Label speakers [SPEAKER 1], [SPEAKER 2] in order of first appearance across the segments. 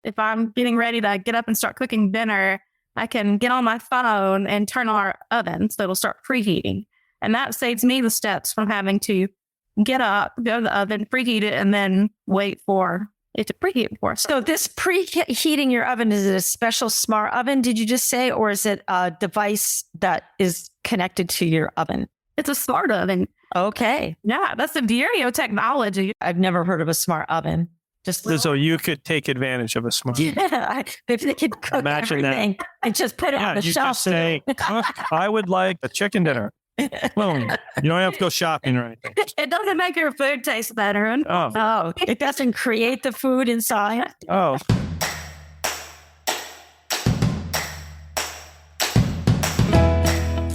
[SPEAKER 1] if I'm getting ready to get up and start cooking dinner, I can get on my phone and turn on our oven so it'll start preheating. And that saves me the steps from having to get up, go to the oven, preheat it, and then wait for it to preheat for us.
[SPEAKER 2] So this preheating your oven, is it a special smart oven, did you just say? Or is it a device that is connected to your oven?
[SPEAKER 1] It's a smart oven.
[SPEAKER 2] Okay.
[SPEAKER 1] Yeah, that's the Vierio technology.
[SPEAKER 2] I've never heard of a smart oven.
[SPEAKER 3] So you could take advantage of a smart oven.
[SPEAKER 2] Yeah, if they could cook everything and just put it on the
[SPEAKER 3] you
[SPEAKER 2] shelf.
[SPEAKER 3] Just say, I would like a chicken dinner. Well, you don't have to go shopping or anything.
[SPEAKER 1] It doesn't make your food taste better.
[SPEAKER 2] Oh, it doesn't create the food inside.
[SPEAKER 3] Oh.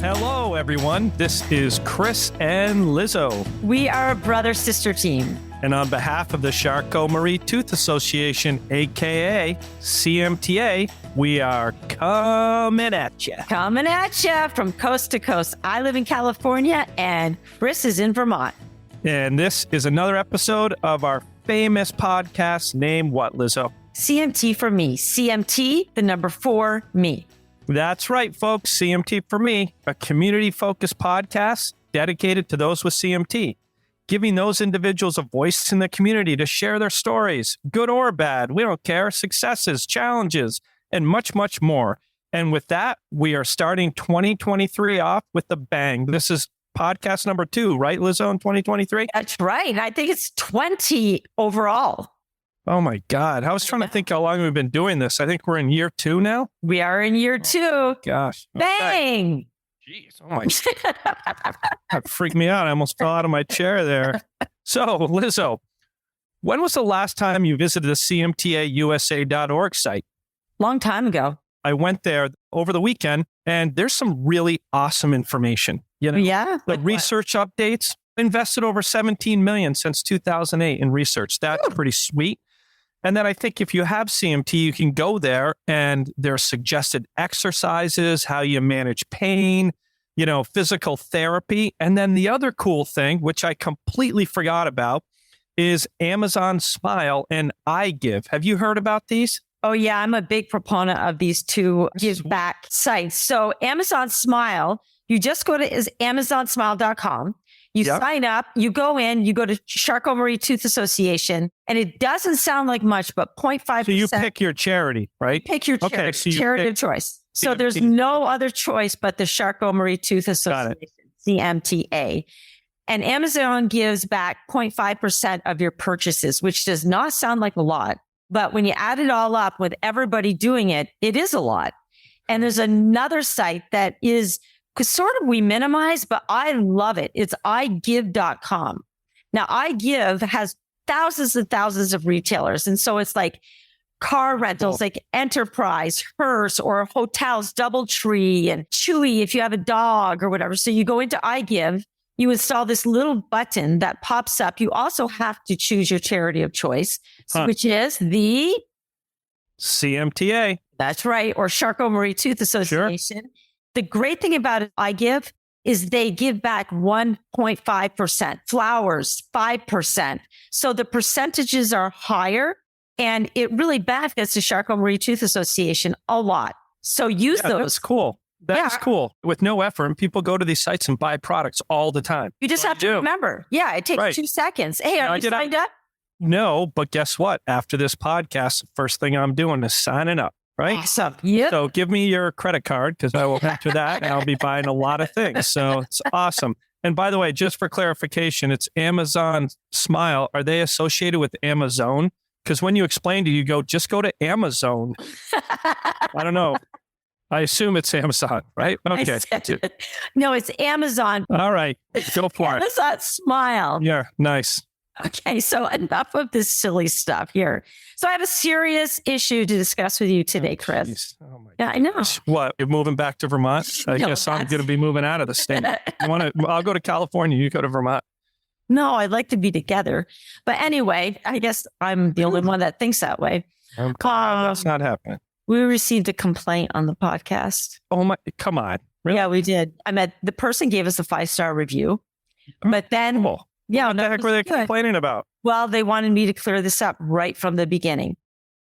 [SPEAKER 3] Hello, everyone. This is Chris and Lizzo.
[SPEAKER 2] We are a brother-sister team.
[SPEAKER 3] And on behalf of the Charcot-Marie Tooth Association, a.k.a. CMTA, we are coming at you.
[SPEAKER 2] Coming at you from coast to coast. I live in California and Chris is in Vermont.
[SPEAKER 3] And this is another episode of our famous podcast named what, Lizzo?
[SPEAKER 2] CMT for me. CMT, the number 4, me.
[SPEAKER 3] That's right, folks. CMT for me, a community-focused podcast dedicated to those with CMT, giving those individuals a voice in the community to share their stories, good or bad, we don't care, successes, challenges, and much, much more. And with that, we are starting 2023 off with a bang. This is podcast number 2, right, Lizzo, in 2023?
[SPEAKER 2] That's right. I think it's 20 overall.
[SPEAKER 3] Oh, my God. I was trying to think how long we've been doing this. I think we're in year 2 now.
[SPEAKER 2] We are in year 2.
[SPEAKER 3] Gosh.
[SPEAKER 2] Bang!
[SPEAKER 3] Jeez. Oh, my God. That freaked me out. I almost fell out of my chair there. So, Lizzo, when was the last time you visited the CMTAUSA.org site?
[SPEAKER 2] Long time ago.
[SPEAKER 3] I went there over the weekend, and there's some really awesome information. You know,
[SPEAKER 2] yeah.
[SPEAKER 3] The research updates, invested over $17 million since 2008 in research. That's pretty sweet. And then I think if you have CMT, you can go there and there are suggested exercises, how you manage pain, you know, physical therapy. And then the other cool thing, which I completely forgot about, is Amazon Smile and iGive. Have you heard about these?
[SPEAKER 2] Oh, yeah. I'm a big proponent of these two give back sites. So Amazon Smile, you just go to amazonsmile.com. You sign up, you go in, you go to Charcot-Marie Tooth Association, and it doesn't sound like much, but 0.5%.
[SPEAKER 3] So you pick your charity, right?
[SPEAKER 2] Pick your charity,
[SPEAKER 3] okay, so
[SPEAKER 2] charity of choice. So there's no other choice but the Charcot-Marie Tooth Association, CMTA. And Amazon gives back 0.5% of your purchases, which does not sound like a lot. But when you add it all up with everybody doing it, it is a lot. And there's another site that is because sort of we minimize, but I love it. It's iGive.com. Now, iGive has thousands and thousands of retailers. And so it's like car rentals, like Enterprise, Hearst, or hotels, DoubleTree and Chewy if you have a dog or whatever. So you go into iGive, you install this little button that pops up. You also have to choose your charity of choice, which is the
[SPEAKER 3] CMTA.
[SPEAKER 2] That's right. Or Charcot-Marie Tooth Association. Sure. The great thing about iGive is they give back 1.5%, flowers 5%. So the percentages are higher and it really benefits the Charcot-Marie Tooth Association a lot. So use those.
[SPEAKER 3] That's cool. That's cool. With no effort, people go to these sites and buy products all the time.
[SPEAKER 2] You just have to remember. Yeah, it takes 2 seconds. Hey, are you signed up?
[SPEAKER 3] No, but guess what? After this podcast, the first thing I'm doing is signing up. Right?
[SPEAKER 2] Awesome. Yep.
[SPEAKER 3] So give me your credit card because I will enter that and I'll be buying a lot of things. So it's awesome. And by the way, just for clarification, it's Amazon Smile. Are they associated with Amazon? Because when you explained it, you go, just go to Amazon. I don't know. I assume it's Amazon, right? Okay.
[SPEAKER 2] No, it's Amazon.
[SPEAKER 3] All right. Go for it.
[SPEAKER 2] Amazon Smile.
[SPEAKER 3] Yeah. Nice.
[SPEAKER 2] Okay, so enough of this silly stuff here. So I have a serious issue to discuss with you today, Chris.
[SPEAKER 3] Oh my
[SPEAKER 2] yeah, I know.
[SPEAKER 3] What? You're moving back to Vermont? I guess I'm going to be moving out of the state. I'll go to California. You go to Vermont.
[SPEAKER 2] No, I'd like to be together. But anyway, I guess I'm the only one that thinks that way.
[SPEAKER 3] That's not happening.
[SPEAKER 2] We received a complaint on the podcast.
[SPEAKER 3] Oh my! Come on. Really?
[SPEAKER 2] Yeah, we did. The person gave us a 5-star review, but then.
[SPEAKER 3] Cool. Yeah, what the heck were they complaining about?
[SPEAKER 2] Well, they wanted me to clear this up right from the beginning.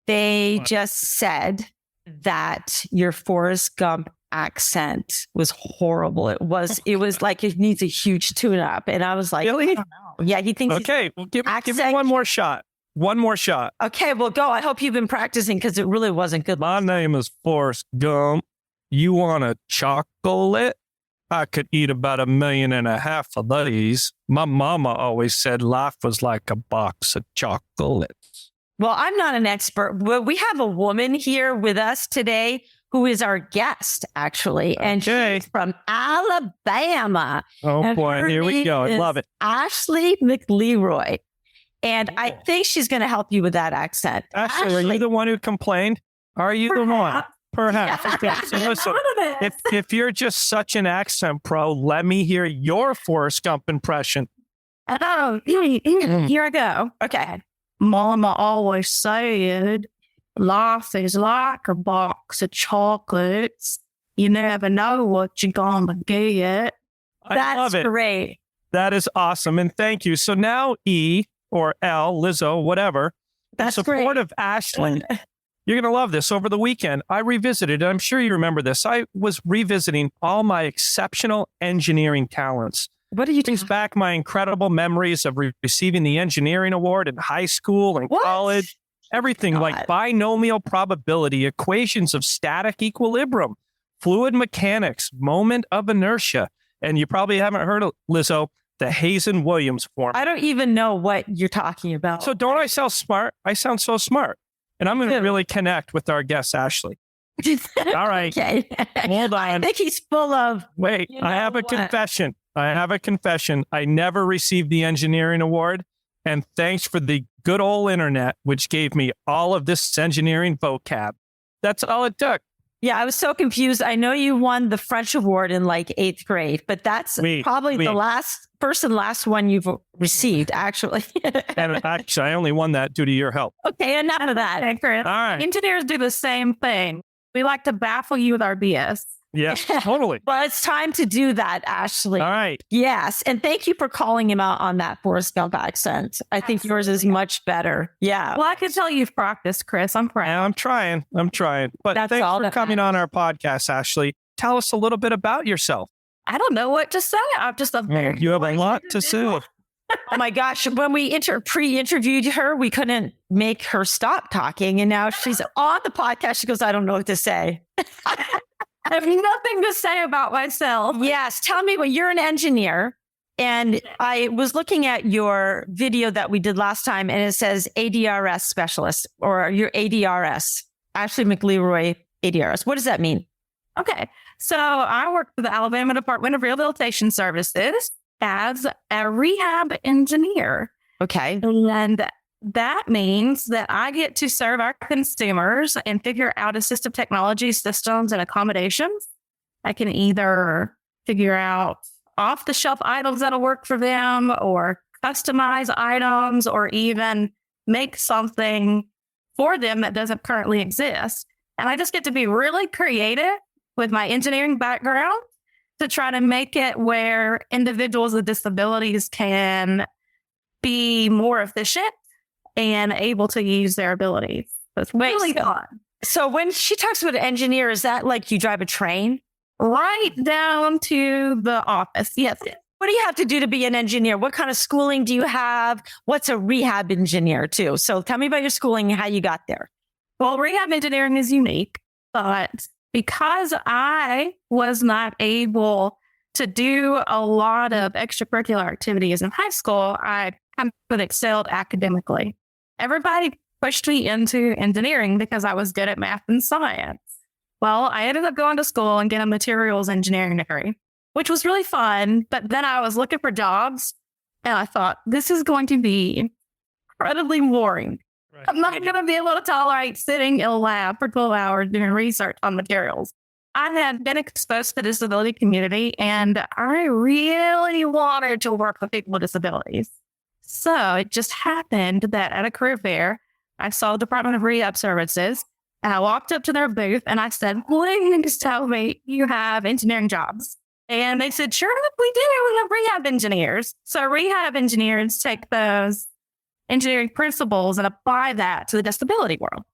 [SPEAKER 2] They just said that your Forrest Gump accent was horrible. It was like it needs a huge tune-up. And I was like,
[SPEAKER 3] really?
[SPEAKER 2] I don't know. Yeah, he thinks.
[SPEAKER 3] Okay, well, give me one more shot. One more shot.
[SPEAKER 2] Okay, well, go. I hope you've been practicing because it really wasn't good.
[SPEAKER 3] My name is Forrest Gump. You want a chocolate? I could eat about 1.5 million of these. My mama always said life was like a box of chocolates.
[SPEAKER 2] Well, I'm not an expert. Well, we have a woman here with us today who is our guest, actually. And she's from Alabama.
[SPEAKER 3] Oh,
[SPEAKER 2] and
[SPEAKER 3] boy. Here we go. I love it.
[SPEAKER 2] Ashley McLeroy. And I think she's going to help you with that accent.
[SPEAKER 3] Ashley, are you the one who complained? Are you the one? Perhaps.
[SPEAKER 2] Yeah.
[SPEAKER 3] So listen, if you're just such an accent pro, let me hear your Forrest Gump impression.
[SPEAKER 1] Oh, here I go. Okay. Mama always said, life is like a box of chocolates. You never know what you're going to get.
[SPEAKER 3] I love it.
[SPEAKER 2] That's great.
[SPEAKER 3] That is awesome. And thank you. So now E or L, Lizzo, whatever,
[SPEAKER 2] That's
[SPEAKER 3] in support of Ashley, you're going to love this. Over the weekend, I revisited, and I'm sure you remember this. I was revisiting all my exceptional engineering talents.
[SPEAKER 2] What are you
[SPEAKER 3] Brings back my incredible memories of receiving the engineering award in high school and college. Everything like binomial probability, equations of static equilibrium, fluid mechanics, moment of inertia. And you probably haven't heard of, Lizzo, the Hazen-Williams formula.
[SPEAKER 2] I don't even know what you're talking about.
[SPEAKER 3] So don't I sound smart? I sound so smart. And I'm going to really connect with our guest, Ashley. All right.
[SPEAKER 2] Okay.
[SPEAKER 3] Hold on.
[SPEAKER 2] I think he's full of...
[SPEAKER 3] Wait, I have a confession. I never received the engineering award. And thanks for the good old internet, which gave me all of this engineering vocab. That's all it took.
[SPEAKER 2] Yeah, I was so confused. I know you won the French award in like 8th grade, but that's probably the last one you've received, actually.
[SPEAKER 3] And actually, I only won that due to your help.
[SPEAKER 2] Okay, enough of that.
[SPEAKER 1] Okay, Chris.
[SPEAKER 3] All right.
[SPEAKER 1] Engineers do the same thing. We like to baffle you with our BS.
[SPEAKER 3] Yes, totally.
[SPEAKER 2] Well, it's time to do that, Ashley.
[SPEAKER 3] All right.
[SPEAKER 2] Yes. And thank you for calling him out on that Forrest Gump accent. I think yours is much better. Yeah.
[SPEAKER 1] Well, I can tell you've practiced, Chris. I'm proud.
[SPEAKER 3] I'm trying. But
[SPEAKER 2] That's
[SPEAKER 3] thanks
[SPEAKER 2] all
[SPEAKER 3] for
[SPEAKER 2] that
[SPEAKER 3] coming on our podcast, Ashley. Tell us a little bit about yourself.
[SPEAKER 1] I don't know what to say. I'm just a very...
[SPEAKER 3] You have a lot to say.
[SPEAKER 2] Oh my gosh. When we pre-interviewed her, we couldn't make her stop talking. And now she's on the podcast. She goes, I don't know what to say.
[SPEAKER 1] I have nothing to say about myself.
[SPEAKER 2] Yes. Tell me what you're an engineer. And I was looking at your video that we did last time, and it says ADRS specialist, or your ADRS, Ashley McLeroy ADRS. What does that mean?
[SPEAKER 1] Okay. So I work for the Alabama Department of Rehabilitation Services as a rehab engineer.
[SPEAKER 2] Okay.
[SPEAKER 1] And that means that I get to serve our consumers and figure out assistive technology systems and accommodations. I can either figure out off-the-shelf items that'll work for them, or customize items, or even make something for them that doesn't currently exist. And I just get to be really creative with my engineering background to try to make it where individuals with disabilities can be more efficient and able to use their abilities. It's really fun.
[SPEAKER 2] So when she talks about an engineer, is that like you drive a train?
[SPEAKER 1] Right down to the office. Yes.
[SPEAKER 2] What do you have to do to be an engineer? What kind of schooling do you have? What's a rehab engineer too? So tell me about your schooling and how you got there.
[SPEAKER 1] Well, rehab engineering is unique, but because I was not able to do a lot of extracurricular activities in high school, I kind of excelled academically. Everybody pushed me into engineering because I was good at math and science. Well, I ended up going to school and getting a materials engineering degree, which was really fun. But then I was looking for jobs and I thought, this is going to be incredibly boring. Right. I'm not going to be able to tolerate sitting in a lab for 12 hours doing research on materials. I had been exposed to the disability community and I really wanted to work with people with disabilities. So it just happened that at a career fair, I saw the Department of Rehab Services, and I walked up to their booth and I said, please tell me you have engineering jobs. And they said, sure, we do. We have rehab engineers. So rehab engineers take those engineering principles and apply that to the disability world.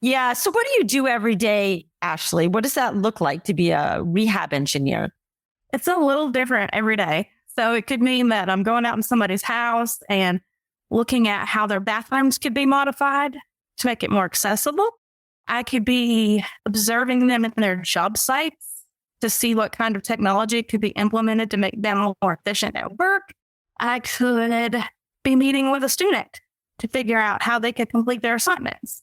[SPEAKER 2] Yeah. So what do you do every day, Ashley? What does that look like to be a rehab engineer?
[SPEAKER 1] It's a little different every day. So it could mean that I'm going out in somebody's house and looking at how their bathrooms could be modified to make it more accessible. I could be observing them in their job sites to see what kind of technology could be implemented to make them more efficient at work. I could be meeting with a student to figure out how they could complete their assignments.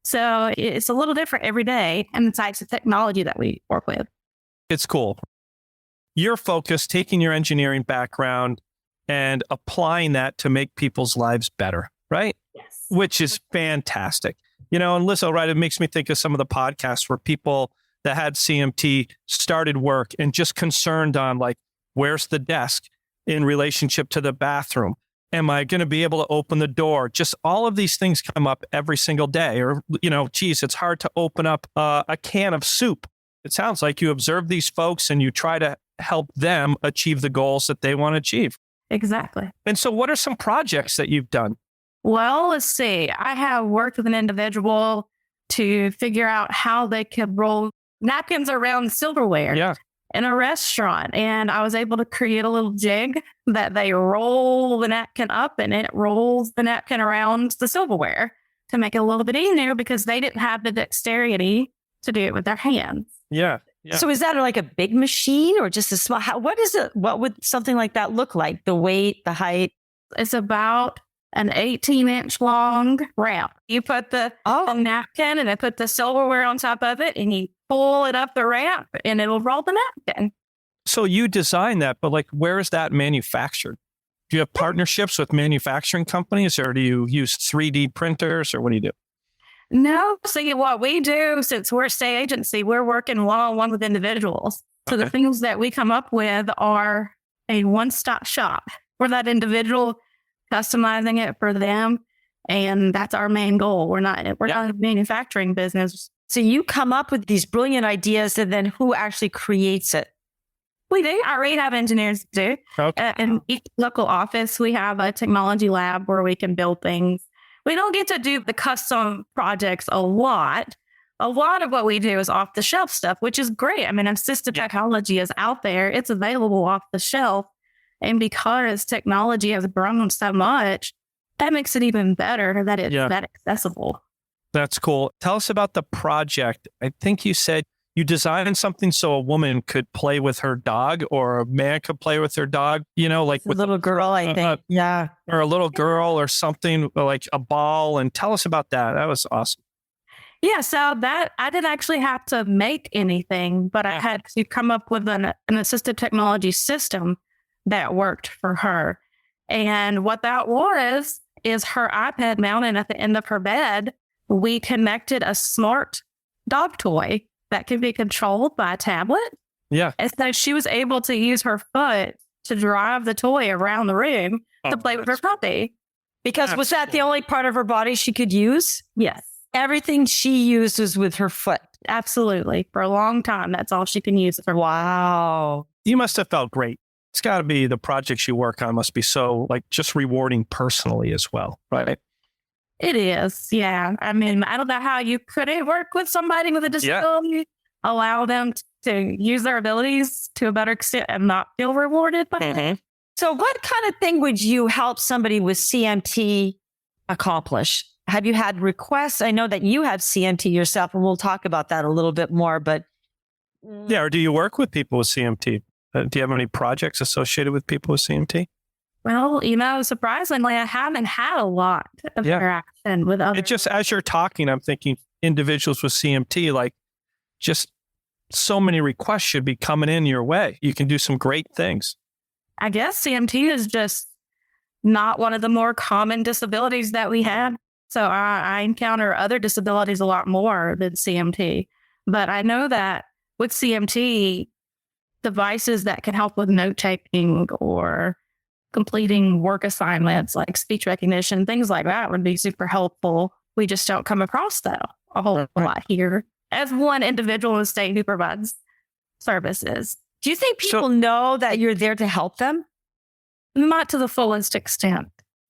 [SPEAKER 1] So it's a little different every day and the types of technology that we work with.
[SPEAKER 3] It's cool. Your focus, taking your engineering background and applying that to make people's lives better, right?
[SPEAKER 1] Yes.
[SPEAKER 3] Which is fantastic. And Liz, right, it makes me think of some of the podcasts where people that had CMT started work and just concerned on like, where's the desk in relationship to the bathroom? Am I going to be able to open the door? Just all of these things come up every single day. Or, geez, it's hard to open up a can of soup. It sounds like you observe these folks and you try to help them achieve the goals that they want to achieve.
[SPEAKER 1] Exactly.
[SPEAKER 3] And so what are some projects that you've done?
[SPEAKER 1] Well, let's see. I have worked with an individual to figure out how they could roll napkins around silverware in a restaurant. And I was able to create a little jig that they roll the napkin up and it rolls the napkin around the silverware to make it a little bit easier because they didn't have the dexterity to do it with their hands.
[SPEAKER 3] Yeah. Yeah.
[SPEAKER 2] So is that like a big machine or just a small? What is it? What would something like that look like? The weight, the height?
[SPEAKER 1] It's about an 18-inch long ramp. You put the napkin and I put the silverware on top of it and you pull it up the ramp and it'll roll the napkin.
[SPEAKER 3] So you designed that, but like, where is that manufactured? Do you have partnerships with manufacturing companies or do you use 3D printers or what do you do?
[SPEAKER 1] No. See, what we do, since we're a state agency, we're working one-on-one with individuals. So the things that we come up with are a one-stop shop for that individual, customizing it for them. And that's our main goal. We're not a manufacturing business.
[SPEAKER 2] So you come up with these brilliant ideas and then who actually creates it?
[SPEAKER 1] We do. Our rehab engineers do.
[SPEAKER 3] Okay.
[SPEAKER 1] In each local office, we have a technology lab where we can build things. We don't get to do the custom projects a lot. A lot of what we do is off the shelf stuff, which is great. I mean, assistive technology is out there. It's available off the shelf. And because technology has grown so much, that makes it even better that it's that accessible.
[SPEAKER 3] That's cool. Tell us about the project. I think you said you designed something so a woman could play with her dog or a man could play with their dog, like with
[SPEAKER 2] a little girl, I think.
[SPEAKER 3] Or a little girl or something like a ball. And tell us about that. That was awesome.
[SPEAKER 1] Yeah. So that I didn't actually have to make anything, but I had to come up with an assistive technology system that worked for her. And what that was is her iPad mounted at the end of her bed. We connected a smart dog toy that can be controlled by a tablet.
[SPEAKER 3] Yeah.
[SPEAKER 1] And so she was able to use her foot to drive the toy around the room to play with her puppy.
[SPEAKER 2] Because was that the only part of her body she could use?
[SPEAKER 1] Yes.
[SPEAKER 2] Everything she used was with her foot.
[SPEAKER 1] Absolutely. For a long time, that's all she can use.
[SPEAKER 2] Wow.
[SPEAKER 3] You must have felt great. It's got to be the projects you work on must be so just rewarding personally as well, right?
[SPEAKER 1] It is. Yeah. I mean, I don't know how you couldn't work with somebody with a disability, allow them to use their abilities to a better extent and not feel rewarded by it.
[SPEAKER 2] So what kind of thing would you help somebody with CMT accomplish? Have you had requests? I know that you have CMT yourself, and we'll talk about that a little bit more, but...
[SPEAKER 3] Yeah, or do you work with people with CMT? Do you have any projects associated with people with CMT?
[SPEAKER 1] Well, surprisingly, I haven't had a lot of interaction with others.
[SPEAKER 3] It just, as you're talking, I'm thinking individuals with CMT, just so many requests should be coming in your way. You can do some great things.
[SPEAKER 1] I guess CMT is just not one of the more common disabilities that we have. So I encounter other disabilities a lot more than CMT. But I know that with CMT, devices that can help with note taking or completing work assignments like speech recognition, things like that would be super helpful. We just don't come across that a whole lot here as one individual in the state who provides services.
[SPEAKER 2] Do you think people know that you're there to help them?
[SPEAKER 1] Not to the fullest extent.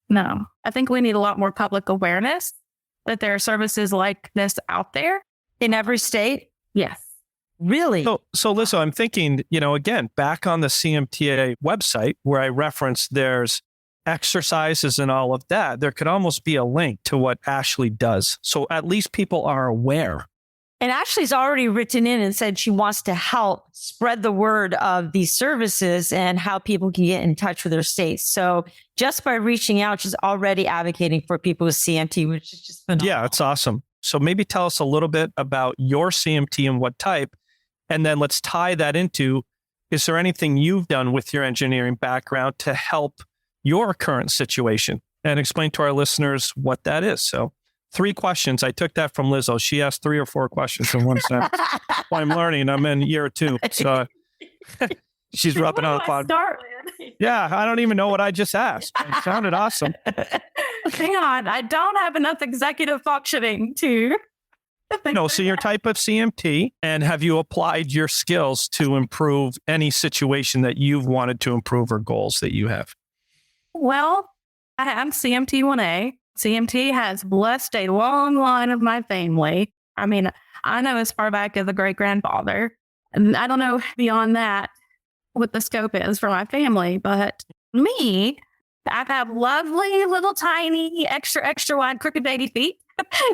[SPEAKER 1] No. I think we need a lot more public awareness that there are services like this out there.
[SPEAKER 2] In every state?
[SPEAKER 1] Yes.
[SPEAKER 2] Really?
[SPEAKER 3] So Lizzo, I'm thinking, again, back on the CMTA website where I referenced there's exercises and all of that, there could almost be a link to what Ashley does. So at least people are aware.
[SPEAKER 2] And Ashley's already written in and said she wants to help spread the word of these services and how people can get in touch with their states. So just by reaching out, she's already advocating for people with CMT, which is just phenomenal.
[SPEAKER 3] Yeah, it's awesome. So maybe tell us a little bit about your CMT and what type, and then let's tie that into, is there anything you've done with your engineering background to help your current situation? And explain to our listeners what that is. So 3 questions. I took that from Lizzo. She asked 3 or 4 questions in one sentence. Well, I'm learning. I'm in year 2. So she's rubbing on the pod. Yeah, I don't even know what I just asked. It sounded awesome.
[SPEAKER 1] Hang on. I don't have enough executive functioning to...
[SPEAKER 3] No, so your type of CMT, and have you applied your skills to improve any situation that you've wanted to improve or goals that you have?
[SPEAKER 1] Well, I am CMT 1A. CMT has blessed a long line of my family. I mean, I know as far back as a great-grandfather. And I don't know beyond that what the scope is for my family, but me, I have lovely little tiny extra wide crooked baby feet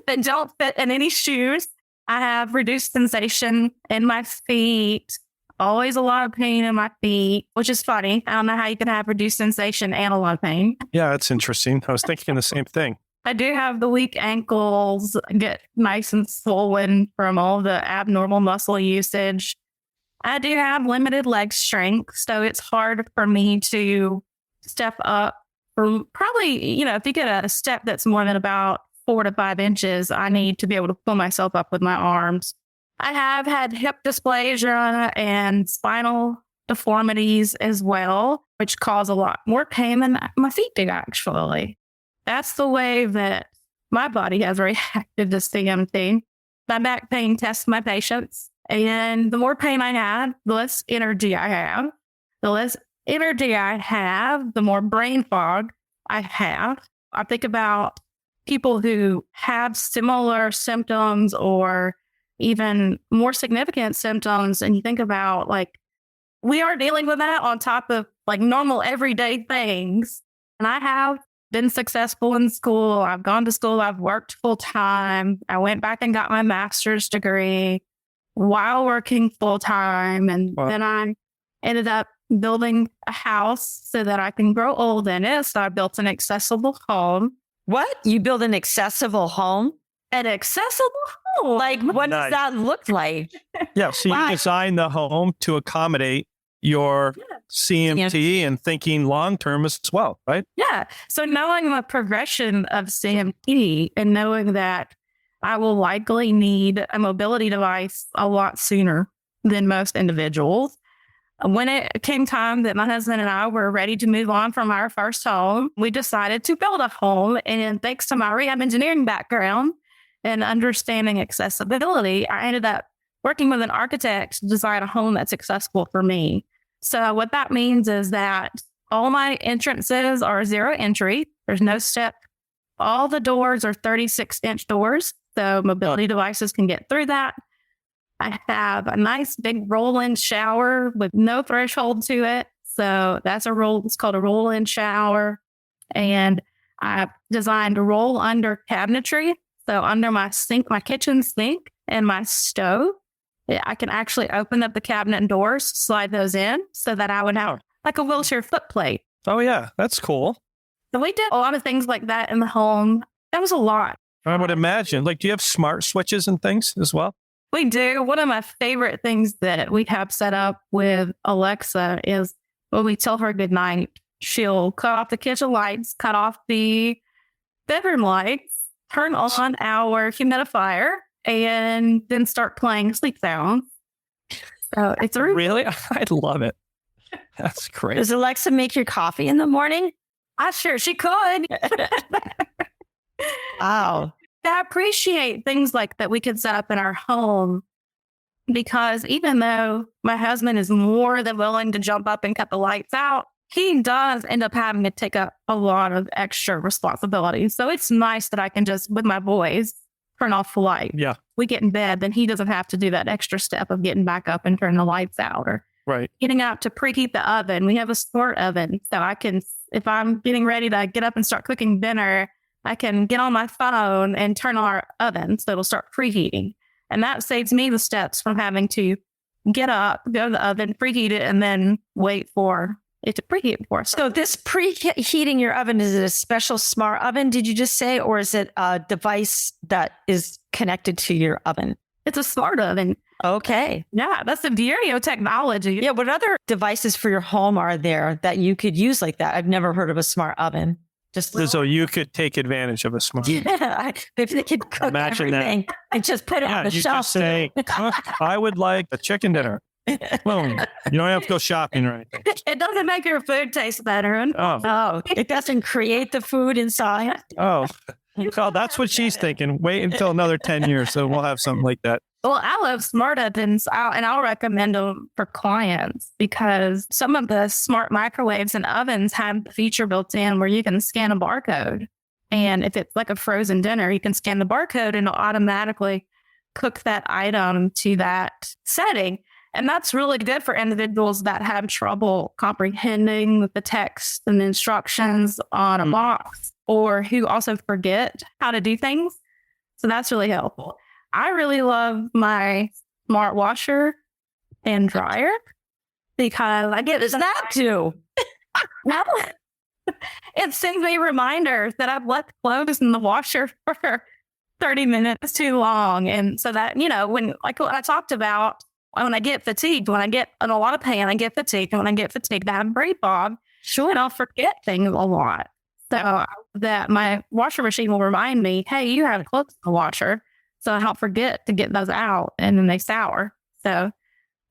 [SPEAKER 1] that don't fit in any shoes. I have reduced sensation in my feet, always a lot of pain in my feet, which is funny. I don't know how you can have reduced sensation and a lot of pain.
[SPEAKER 3] Yeah, that's interesting. I was thinking the same thing.
[SPEAKER 1] I do have the weak ankles, get nice and swollen from all the abnormal muscle usage. I do have limited leg strength, so it's hard for me to step up from probably, if you get a step that's more than about 4 to 5 inches, I need to be able to pull myself up with my arms. I have had hip dysplasia and spinal deformities as well, which cause a lot more pain than my feet do, actually. That's the way that my body has reacted to CMT. My back pain tests my patients, and the more pain I have, the less energy I have. The less energy I have, the more brain fog I have. I think about people who have similar symptoms or even more significant symptoms. And you think about we are dealing with that on top of normal everyday things. And I have been successful in school. I've gone to school. I've worked full time. I went back and got my master's degree while working full time. And then I ended up building a house so that I can grow old in it. So I built an accessible home.
[SPEAKER 2] What? You build an accessible home?
[SPEAKER 1] An accessible home?
[SPEAKER 2] What does that look like?
[SPEAKER 3] Yeah, so you design the home to accommodate your CMT and thinking long-term as well, right?
[SPEAKER 1] Yeah. So knowing the progression of CMT and knowing that I will likely need a mobility device a lot sooner than most individuals. When it came time that my husband and I were ready to move on from our first home, we decided to build a home. And thanks to my rehab engineering background and understanding accessibility, I ended up working with an architect to design a home that's accessible for me. So what that means is that all my entrances are 0 entry. There's no step. All the doors are 36-inch doors, so mobility devices can get through that. I have a nice big roll-in shower with no threshold to it. So it's called a roll-in shower. And I've designed roll-under cabinetry. So under my sink, my kitchen sink and my stove, I can actually open up the cabinet doors, slide those in so that I would have a wheelchair footplate.
[SPEAKER 3] Oh, yeah. That's cool.
[SPEAKER 1] So we did a lot of things like that in the home. That was a lot.
[SPEAKER 3] I would imagine. Do you have smart switches and things as well?
[SPEAKER 1] We do. One of my favorite things that we have set up with Alexa is when we tell her good night, she'll cut off the kitchen lights, cut off the bedroom lights, turn on our humidifier, and then start playing sleep sounds. So it's
[SPEAKER 3] really, I love it. That's great.
[SPEAKER 2] Does Alexa make your coffee in the morning?
[SPEAKER 1] I'm sure she could.
[SPEAKER 2] Wow.
[SPEAKER 1] I appreciate things like that we could set up in our home, because even though my husband is more than willing to jump up and cut the lights out, he does end up having to take up a lot of extra responsibilities. So it's nice that I can just, with my boys, turn off the light.
[SPEAKER 3] Yeah.
[SPEAKER 1] We get in bed, then he doesn't have to do that extra step of getting back up and turning the lights out or
[SPEAKER 3] Right.
[SPEAKER 1] getting out to preheat the oven. We have a smart oven. So I can, if I'm getting ready to get up and start cooking dinner, I can get on my phone and turn on our oven so it'll start preheating. And that saves me the steps from having to get up, go to the oven, preheat it, and then wait for it to preheat for us.
[SPEAKER 2] So this preheating your oven, is it a special smart oven, did you just say? Or is it a device that is connected to your oven?
[SPEAKER 1] It's a smart oven.
[SPEAKER 2] Okay.
[SPEAKER 1] Yeah, that's the beauty of technology.
[SPEAKER 2] Yeah. What other devices for your home are there that you could use like that? I've never heard of a smart oven. Just
[SPEAKER 3] So you could take advantage of a smart.
[SPEAKER 2] yeah, if they could cook
[SPEAKER 3] Imagine
[SPEAKER 2] everything and just put it on the
[SPEAKER 3] you
[SPEAKER 2] shelf.
[SPEAKER 3] just say, I would like a chicken dinner. Boom. You don't have to go shopping or anything.
[SPEAKER 1] It doesn't make your food taste better.
[SPEAKER 2] Oh, it doesn't create the food inside.
[SPEAKER 3] Oh, well, that's what she's thinking. Wait until another 10 years, so we'll have something like that.
[SPEAKER 1] Well, I love smart ovens, and I'll recommend them for clients because some of the smart microwaves and ovens have the feature built in where you can scan a barcode. And if it's like a frozen dinner, you can scan the barcode and it'll automatically cook that item to that setting. And that's really good for individuals that have trouble comprehending the text and the instructions on a box, or who also forget how to do things. So that's really helpful. I really love my smart washer and dryer because I get
[SPEAKER 2] that too.
[SPEAKER 1] No, it sends me reminders that I've left clothes in the washer for 30 minutes too long. And so that, when, like what I talked about, when I get fatigued, when I get in a lot of pain, I get fatigued. And when I get fatigued, I have brain fog. Sure. And I'll forget things a lot. So that my washer machine will remind me, hey, you have clothes in the washer. So I don't forget to get those out and then they sour. So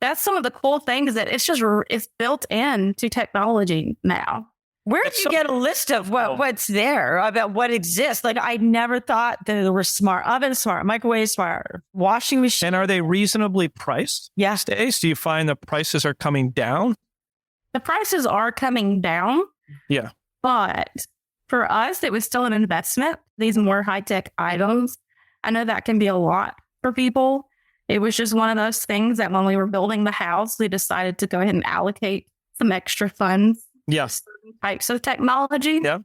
[SPEAKER 1] that's some of the cool things that it's built into technology now.
[SPEAKER 2] Where do you get a list of what's there, about what exists? Like, I never thought that there were smart ovens, smart microwaves, smart washing machines.
[SPEAKER 3] And are they reasonably priced?
[SPEAKER 2] Yes.
[SPEAKER 3] Days? Do you find the prices are coming down?
[SPEAKER 1] The prices are coming down.
[SPEAKER 3] Yeah.
[SPEAKER 1] But for us, it was still an investment. These more high-tech items, I know that can be a lot for people. It was just one of those things that when we were building the house, we decided to go ahead and allocate some extra funds.
[SPEAKER 3] Yes.
[SPEAKER 1] Types of technology.
[SPEAKER 3] Yeah.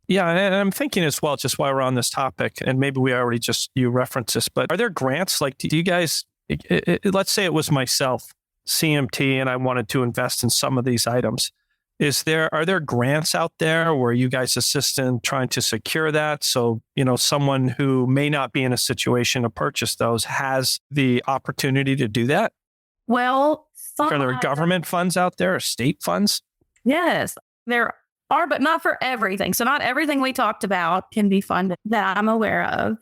[SPEAKER 3] Yeah. And I'm thinking as well, just while we're on this topic, and maybe we already you referenced this, but are there grants? Like, do you guys, let's say it was myself, CMT, and I wanted to invest in some of these items. Are there grants out there where you guys assist in trying to secure that? So, someone who may not be in a situation to purchase those has the opportunity to do that?
[SPEAKER 1] Well,
[SPEAKER 3] are there government funds out there or state funds?
[SPEAKER 1] Yes, there are, but not for everything. So not everything we talked about can be funded that I'm aware of,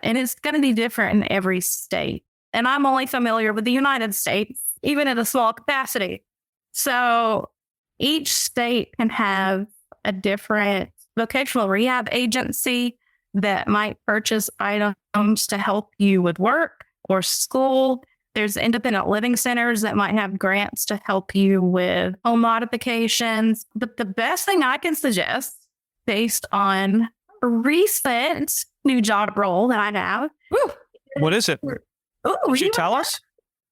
[SPEAKER 1] and it's going to be different in every state. And I'm only familiar with the United States, even in a small capacity. So each state can have a different vocational rehab agency that might purchase items to help you with work or school. There's independent living centers that might have grants to help you with home modifications. But the best thing I can suggest, based on a recent new job role that I have.
[SPEAKER 3] What is it? Would you tell us?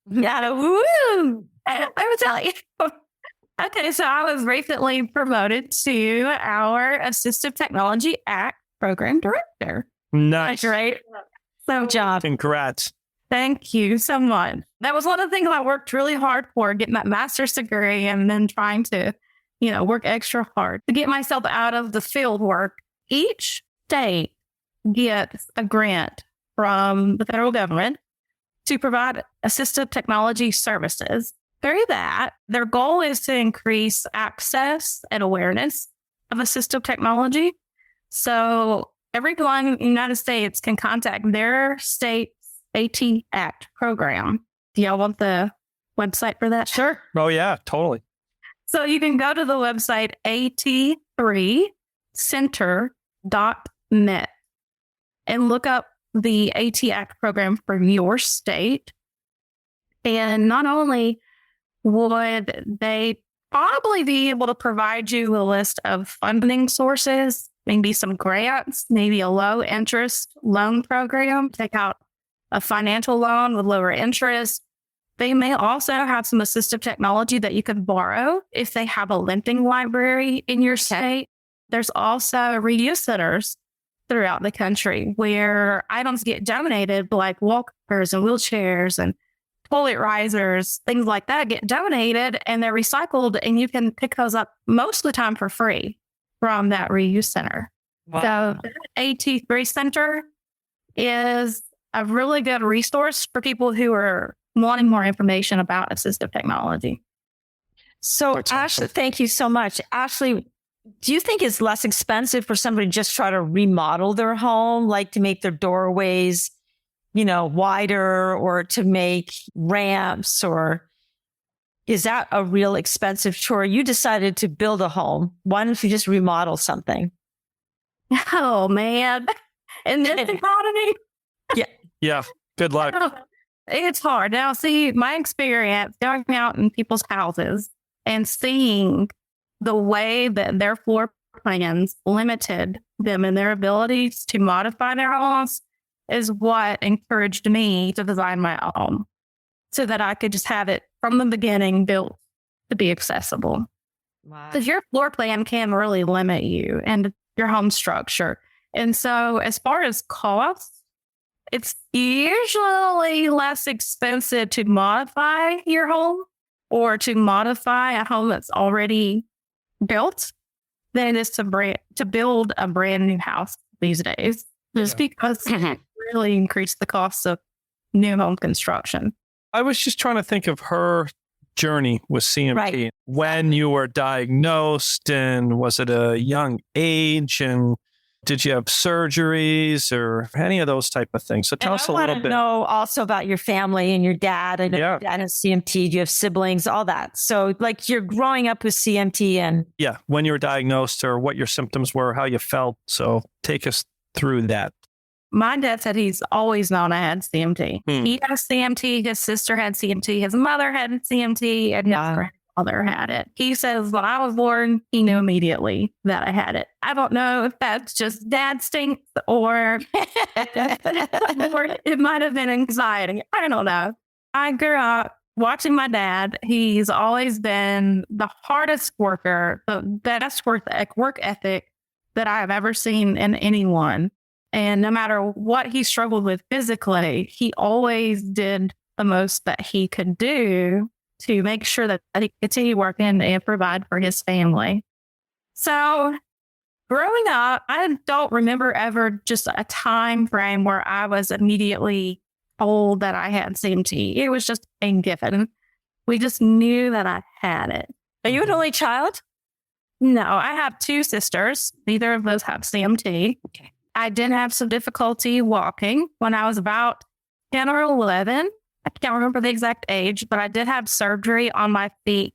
[SPEAKER 1] Yeah, woo! I will tell you. Okay, so I was recently promoted to our Assistive Technology Act Program Director.
[SPEAKER 3] Nice.
[SPEAKER 1] That's right. So, job.
[SPEAKER 3] Congrats.
[SPEAKER 1] Thank you so much. That was one of the things I worked really hard for, getting that master's degree and then trying to, work extra hard to get myself out of the field work. Each state gets a grant from the federal government to provide assistive technology services. Through that, their goal is to increase access and awareness of assistive technology. So everyone in the United States can contact their state AT Act program. Do y'all want the website for that? Sure.
[SPEAKER 3] Oh, yeah, totally.
[SPEAKER 1] So you can go to the website at3center.net and look up the AT Act program for your state. And not only would they probably be able to provide you a list of funding sources, maybe some grants, maybe a low interest loan program, take out a financial loan with lower interest. They may also have some assistive technology that you can borrow if they have a lending library in your state. There's also reuse centers throughout the country where items get donated, like walkers and wheelchairs and toilet risers, things like that get donated and they're recycled, and you can pick those up most of the time for free from that reuse center.
[SPEAKER 2] Wow.
[SPEAKER 1] So the AT3 Center is a really good resource for people who are wanting more information about assistive technology.
[SPEAKER 2] So,
[SPEAKER 3] That's
[SPEAKER 2] Ashley,
[SPEAKER 3] awesome.
[SPEAKER 2] thank you so much. Ashley, do you think it's less expensive for somebody to just try to remodel their home, like to make their doorways, wider, or to make ramps, or is that a real expensive chore? You decided to build a home. Why don't you just remodel something?
[SPEAKER 1] Oh, man. In this economy,
[SPEAKER 3] Yeah. Good luck.
[SPEAKER 1] it's hard. Now, see, my experience going out in people's houses and seeing the way that their floor plans limited them in their abilities to modify their homes is what encouraged me to design my home so that I could just have it from the beginning built to be accessible.
[SPEAKER 2] Wow.
[SPEAKER 1] Because your floor plan can really limit you and your home structure. And so as far as costs, it's usually less expensive to modify your home or to modify a home that's already built than it is to build a brand new house these days. Just because it really increased the cost of new home construction.
[SPEAKER 3] I was just trying to think of her journey with CMT.
[SPEAKER 2] Right.
[SPEAKER 3] When you were diagnosed, and was it a young age, and did you have surgeries or any of those type of things? So tell us a little bit.
[SPEAKER 2] I know also about your family and your dad. And
[SPEAKER 3] Yeah.
[SPEAKER 2] your dad has CMT. Do you have siblings? All that. So like you're growing up with CMT and
[SPEAKER 3] Yeah, when you were diagnosed or what your symptoms were, how you felt. So take us through that.
[SPEAKER 1] My dad said he's always known I had CMT. He has CMT. His sister had CMT. His mother had CMT, and his grandfather had it. He says when I was born, he knew immediately that I had it. I don't know if that's just dad stinks or it might have been anxiety. I don't know. I grew up watching my dad. He's always been the hardest worker, the best work ethic that I have ever seen in anyone. And no matter what he struggled with physically, he always did the most that he could do to make sure that he continued working and provide for his family. So growing up, I don't remember ever just a time frame where I was immediately told that I had CMT. It was just a given. We just knew that I had it.
[SPEAKER 2] Are you an only child?
[SPEAKER 1] No, I have two sisters. Neither of those have CMT.
[SPEAKER 2] Okay.
[SPEAKER 1] I did have some difficulty walking when I was about 10 or 11. I can't remember the exact age, but I did have surgery on my feet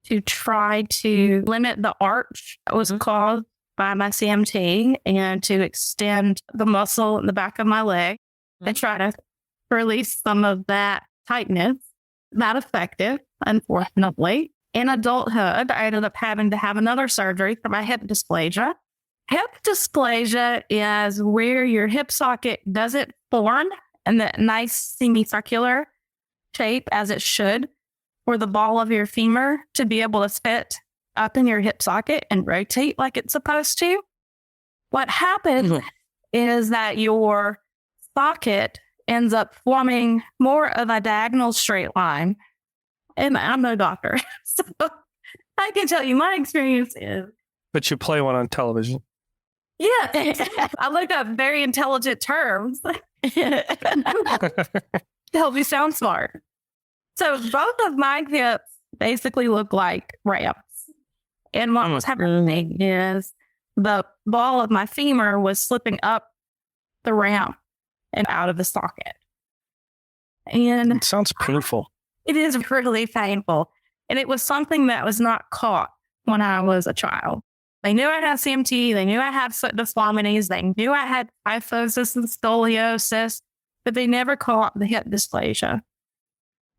[SPEAKER 1] to try to limit the arch that was caused by my CMT and to extend the muscle in the back of my leg and try to release some of that tightness. Not effective, unfortunately. In adulthood, I ended up having to have another surgery for my hip dysplasia. Hip dysplasia is where your hip socket doesn't form in that nice semicircular shape as it should for the ball of your femur to be able to fit up in your hip socket and rotate like it's supposed to. What happens is that your socket ends up forming more of a diagonal straight line. And I'm no doctor, so I can tell you my experience is.
[SPEAKER 3] But you play one on television.
[SPEAKER 1] Yeah, I looked up very intelligent terms to help me sound smart. So both of my hips basically look like ramps. And what was happening is the ball of my femur was slipping up the ramp and out of the socket. And
[SPEAKER 3] It sounds painful.
[SPEAKER 1] it is really painful. And it was something that was not caught when I was a child. They knew I had CMT. They knew I had foot deformities. They knew I had kyphosis and scoliosis, but they never caught the hip dysplasia.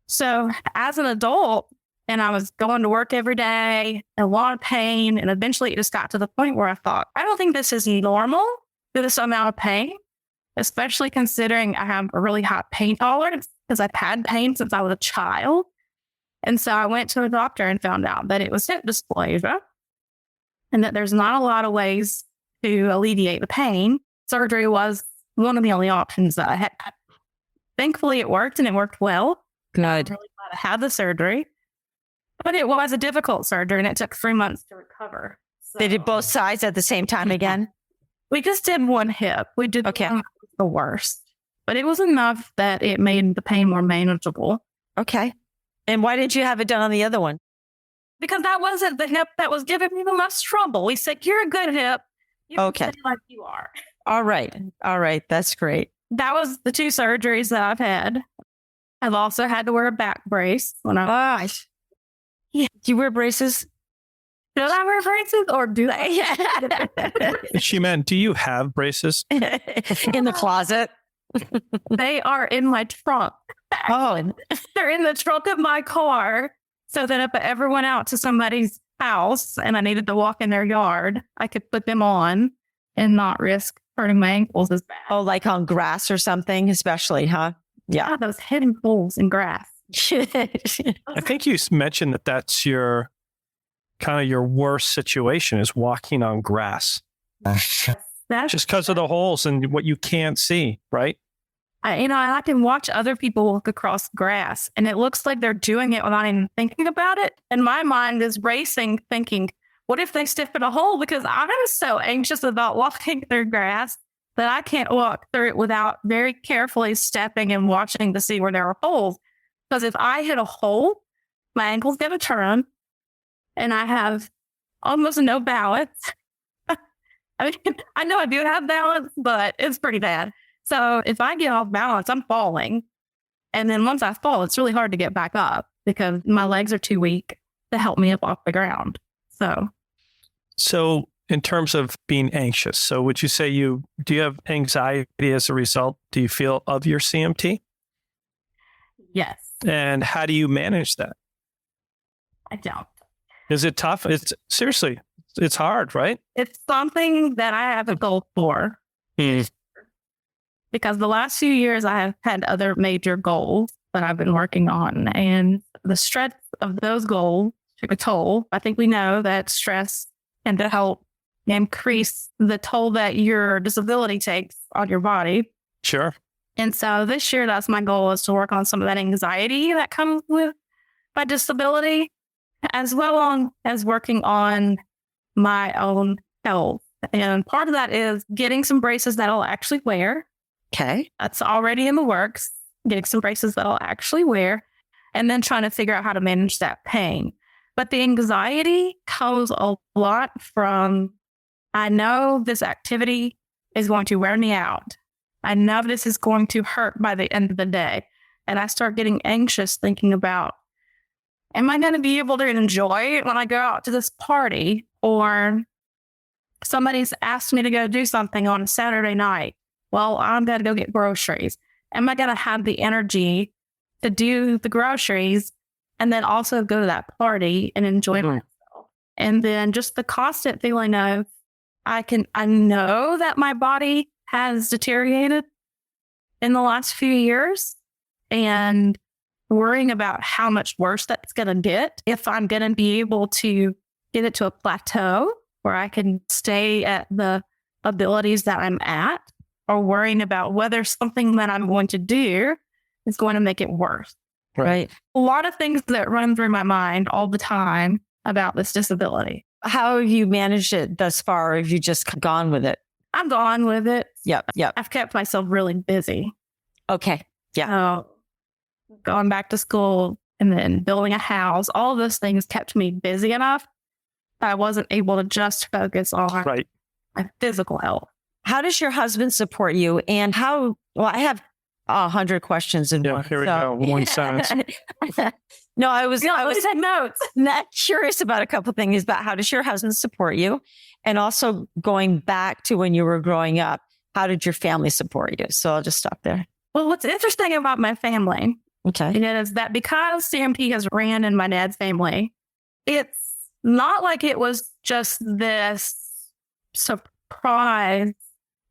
[SPEAKER 1] So as an adult, And I was going to work every day, a lot of pain. And eventually it just got to the point where I thought, I don't think this is normal for this amount of pain, especially considering I have a really high pain tolerance because I've had pain since I was a child. And so I went to a doctor and found out that it was hip dysplasia and that there's not a lot of ways to alleviate the pain. Surgery was one of the only options that I had. Thankfully, it worked and it worked well.
[SPEAKER 2] Good.
[SPEAKER 1] I'm really glad I had the surgery. But it was a difficult surgery and it took 3 months to recover. So
[SPEAKER 2] They did both sides at the same time again?
[SPEAKER 1] we just did one hip. We did the worst. But it was enough that it made the pain more manageable.
[SPEAKER 2] Okay. And why didn't you have it done on the other one?
[SPEAKER 1] Because that wasn't the hip that was giving me the most trouble. We said, you're a good hip. You can stay like you are.
[SPEAKER 2] All right. All right. That's great.
[SPEAKER 1] That was the 2 surgeries that I've had. I've also had to wear a back brace when I
[SPEAKER 2] Yeah. Do you wear braces?
[SPEAKER 1] do I wear braces or do I?
[SPEAKER 3] She meant, do you have braces?
[SPEAKER 2] In the closet?
[SPEAKER 1] They are in my trunk.
[SPEAKER 2] Oh,
[SPEAKER 1] They're in the trunk of my car. So that if I ever went out to somebody's house and I needed to walk in their yard, I could put them on and not risk hurting my ankles as bad.
[SPEAKER 2] oh, like on grass or something, especially, huh? Yeah.
[SPEAKER 1] Those hidden holes in grass.
[SPEAKER 3] I think you mentioned that that's your kind of your worst situation is walking on grass.
[SPEAKER 1] That's
[SPEAKER 3] Just because of the holes and what you can't see, right?
[SPEAKER 1] I can watch other people walk across grass and it looks like they're doing it without even thinking about it. And my mind is racing thinking, what if they step in a hole? Because I'm so anxious about walking through grass that I can't walk through it without very carefully stepping and watching to see where there are holes. Because if I hit a hole, my ankle's going to turn and I have almost no balance. I mean, I know I do have balance, but it's pretty bad. So if I get off balance, I'm falling. And then once I fall, it's really hard to get back up because my legs are too weak to help me up off the ground.
[SPEAKER 3] So in terms of being anxious, so would you say do you have anxiety as a result, do you feel, of your CMT?
[SPEAKER 1] Yes,
[SPEAKER 3] And how do you manage that?
[SPEAKER 1] I don't.
[SPEAKER 3] Is it tough? Seriously, it's hard, right?
[SPEAKER 1] It's something that I have a goal for because the last few years I have had other major goals that I've been working on, and the stress of those goals took a toll. I think we know that stress can help increase the toll that your disability takes on your body.
[SPEAKER 3] Sure.
[SPEAKER 1] And so this year, that's my goal, is to work on some of that anxiety that comes with my disability, as well as working on my own health. And part of that is getting some braces that I'll actually wear.
[SPEAKER 2] Okay.
[SPEAKER 1] That's already in the works, getting some braces that I'll actually wear, and then trying to figure out how to manage that pain. But the anxiety comes a lot from, I know this activity is going to wear me out. I know this is going to hurt by the end of the day. And I start getting anxious thinking about, am I going to be able to enjoy it when I go out to this party? Or somebody's asked me to go do something on a Saturday night. Well, I'm going to go get groceries. Am I going to have the energy to do the groceries and then also go to that party and enjoy myself? And then just the constant feeling of, I know that my body has deteriorated in the last few years, and worrying about how much worse that's going to get, if I'm going to be able to get it to a plateau where I can stay at the abilities that I'm at, or worrying about whether something that I'm going to do is going to make it worse.
[SPEAKER 2] Right.
[SPEAKER 1] A lot of things that run through my mind all the time about this disability.
[SPEAKER 2] How have you managed it thus far? Or have you just gone with it?
[SPEAKER 1] I'm gone with it.
[SPEAKER 2] Yep.
[SPEAKER 1] I've kept myself really busy.
[SPEAKER 2] Okay. Yeah.
[SPEAKER 1] Going back to school and then building a house, all of those things kept me busy enough that I wasn't able to just focus on my physical health.
[SPEAKER 2] How does your husband support you? And I have 100 questions in one.
[SPEAKER 3] Here we go. One sentence.
[SPEAKER 2] No, I was
[SPEAKER 1] taking notes.
[SPEAKER 2] Not curious about a couple things about how does your husband support you? And also going back to when you were growing up, how did your family support you? So I'll just stop there.
[SPEAKER 1] Well, what's interesting about my family
[SPEAKER 2] Okay.
[SPEAKER 1] And it is that because CMT has ran in my dad's family, it's not like it was just this surprise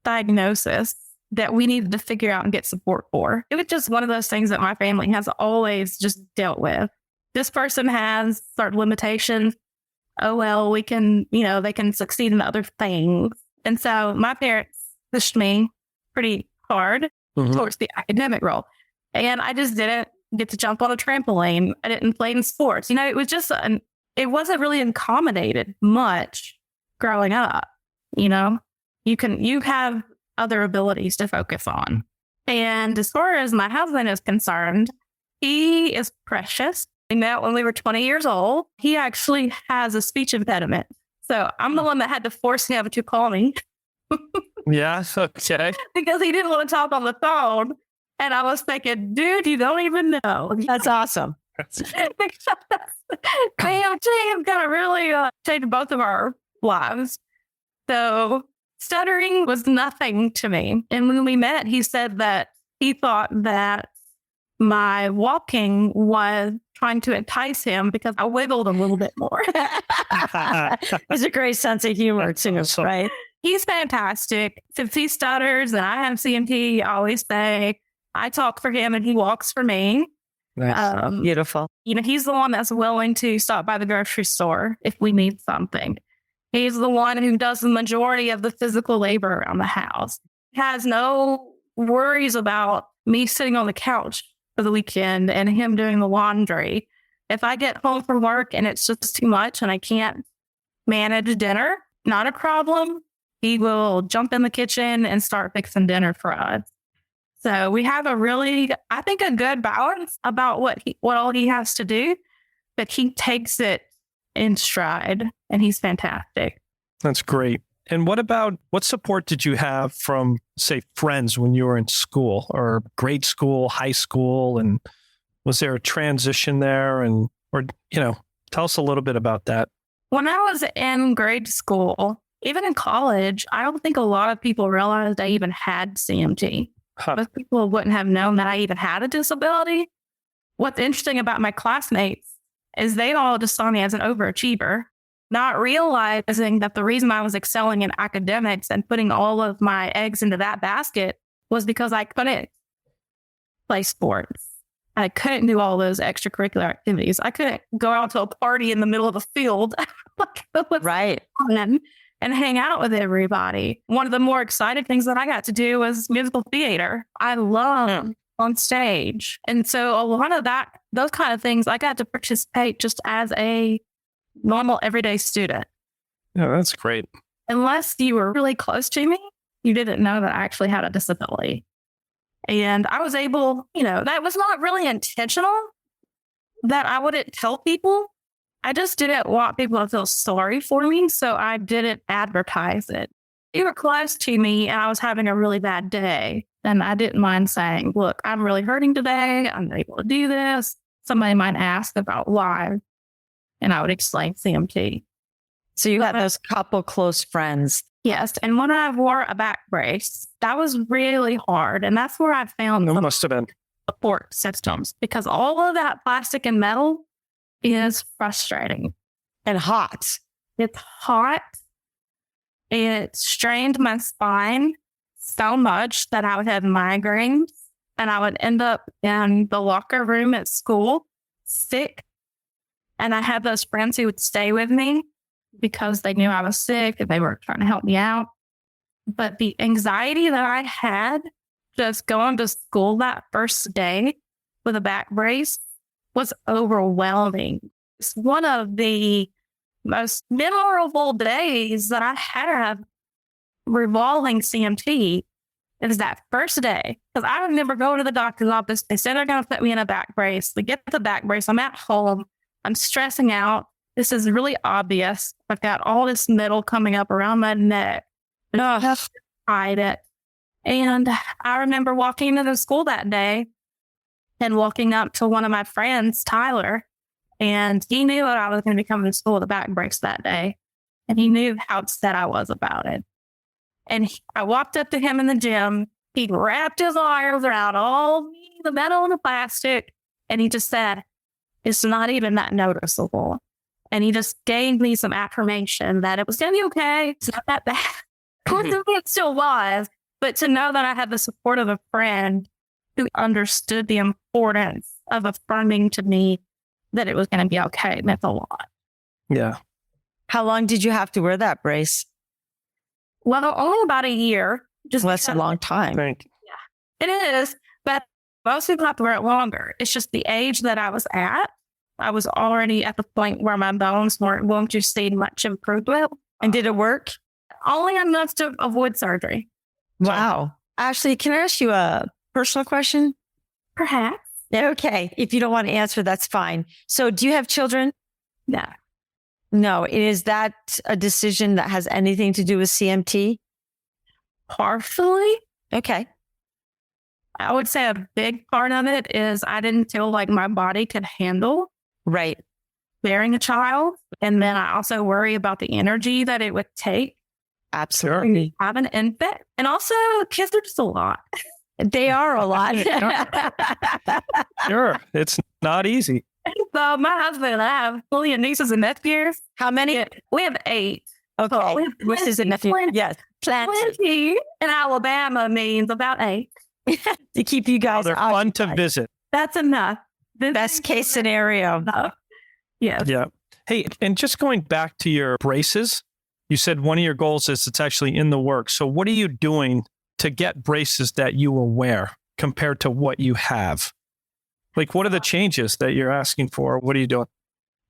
[SPEAKER 1] diagnosis that we needed to figure out and get support for. It was just one of those things that my family has always just dealt with. This person has certain limitations. Oh, well, we can, they can succeed in other things. And so my parents pushed me pretty hard towards the academic role. And I just didn't get to jump on a trampoline. I didn't play in sports. It was just, it wasn't really accommodated much growing up. You have other abilities to focus on. And as far as my husband is concerned, he is precious. We met when we were 20 years old. He actually has a speech impediment. So I'm the one that had to force him to call me.
[SPEAKER 3] Yeah, okay.
[SPEAKER 1] Because he didn't want to talk on the phone. And I was thinking, dude, you don't even know.
[SPEAKER 2] That's awesome.
[SPEAKER 1] KMT is going to really change both of our lives. So stuttering was nothing to me. And when we met, he said that he thought that my walking was trying to entice him because I wiggled a little bit more.
[SPEAKER 2] It's a great sense of humor too, right?
[SPEAKER 1] He's fantastic. Since he stutters and I have CMT, I always say I talk for him and he walks for me.
[SPEAKER 2] Nice. Beautiful.
[SPEAKER 1] He's the one that's willing to stop by the grocery store if we need something. He's the one who does the majority of the physical labor around the house. He has no worries about me sitting on the couch for the weekend and him doing the laundry. If I get home from work and it's just too much and I can't manage dinner, not a problem. He will jump in the kitchen and start fixing dinner for us. So we have a good balance about what all he has to do, but he takes it in stride and he's fantastic.
[SPEAKER 3] That's great. And what support did you have from, say, friends when you were in school or grade school, high school? And was there a transition there? Tell us a little bit about that.
[SPEAKER 1] When I was in grade school, even in college, I don't think a lot of people realized I even had CMT. Most people wouldn't have known that I even had a disability. What's interesting about my classmates is they all just saw me as an overachiever, not realizing that the reason I was excelling in academics and putting all of my eggs into that basket was because I couldn't play sports. I couldn't do all those extracurricular activities. I couldn't go out to a party in the middle of a field.
[SPEAKER 2] Right.
[SPEAKER 1] And hang out with everybody. One of the more exciting things that I got to do was musical theater. I love on stage. And so a lot of those kind of things, I got to participate just as a normal everyday student.
[SPEAKER 3] Yeah, that's great.
[SPEAKER 1] Unless you were really close to me, you didn't know that I actually had a disability. And I was able, that was not really intentional that I wouldn't tell people. I just didn't want people to feel sorry for me, so I didn't advertise it. You were close to me and I was having a really bad day. And I didn't mind saying, look, I'm really hurting today. I'm not able to do this. Somebody might ask about why. And I would explain CMT.
[SPEAKER 2] So you had those couple close friends.
[SPEAKER 1] Yes. And when I wore a back brace, that was really hard. And that's where I found
[SPEAKER 3] It must have been
[SPEAKER 1] support systems, because all of that plastic and metal is frustrating
[SPEAKER 2] and hot.
[SPEAKER 1] It's hot. It strained my spine so much that I would have migraines and I would end up in the locker room at school sick. And I had those friends who would stay with me because they knew I was sick and they were trying to help me out. But the anxiety that I had just going to school that first day with a back brace was overwhelming. It's one of the most memorable days that I had revolving CMT is that first day. Because I remember going to the doctor's office. They said they're going to put me in a back brace. We get the back brace. I'm at home. I'm stressing out. This is really obvious. I've got all this metal coming up around my neck. I have to hide it. And I remember walking into the school that day and walking up to one of my friends, Tyler, and he knew that I was going to be coming to school with a back brace that day. And he knew how upset I was about it. And I walked up to him in the gym. He wrapped his arms around all the metal and the plastic. And he just said, it's not even that noticeable. And he just gave me some affirmation that it was going to be okay. It's not that bad. Of course, it still was. But to know that I had the support of a friend who understood the importance of affirming to me that it was going to be okay meant a lot.
[SPEAKER 3] Yeah.
[SPEAKER 2] How long did you have to wear that brace?
[SPEAKER 1] Well, only about a year.
[SPEAKER 2] Well, that's a long time.
[SPEAKER 3] Thank you.
[SPEAKER 1] Yeah, it is. But most people have to wear it longer. It's just the age that I was at. I was already at the point where my bones weren't going to see much improvement.
[SPEAKER 2] And did it work?
[SPEAKER 1] Only enough to avoid surgery.
[SPEAKER 2] Wow. Ashley, can I ask you a personal question?
[SPEAKER 1] Perhaps.
[SPEAKER 2] Okay. If you don't want to answer, that's fine. So do you have children?
[SPEAKER 1] No.
[SPEAKER 2] No. Is that a decision that has anything to do with CMT?
[SPEAKER 1] Partially.
[SPEAKER 2] Okay.
[SPEAKER 1] I would say a big part of it is I didn't feel like my body could handle
[SPEAKER 2] Right.
[SPEAKER 1] bearing a child. And then I also worry about the energy that it would take
[SPEAKER 2] Absolutely.
[SPEAKER 1] to have an infant. And also, kids are just a lot.
[SPEAKER 2] They are a lot.
[SPEAKER 3] Sure. It's not easy.
[SPEAKER 1] So my husband and I have plenty of nieces and nephews.
[SPEAKER 2] How many?
[SPEAKER 1] We have 8.
[SPEAKER 2] Okay.
[SPEAKER 1] We have
[SPEAKER 2] Nieces and nephews. Yes. Plenty.
[SPEAKER 1] 20 in Alabama means about 8.
[SPEAKER 2] To keep you guys
[SPEAKER 3] They're fun to
[SPEAKER 2] occupied.
[SPEAKER 3] visit.
[SPEAKER 1] That's enough.
[SPEAKER 2] Best case scenario.
[SPEAKER 1] Yes.
[SPEAKER 3] Yeah. Hey, and just going back to your braces, you said one of your goals is it's actually in the works. So what are you doing to get braces that you will wear compared to what you have? Like, what are the changes that you're asking for? What are you doing?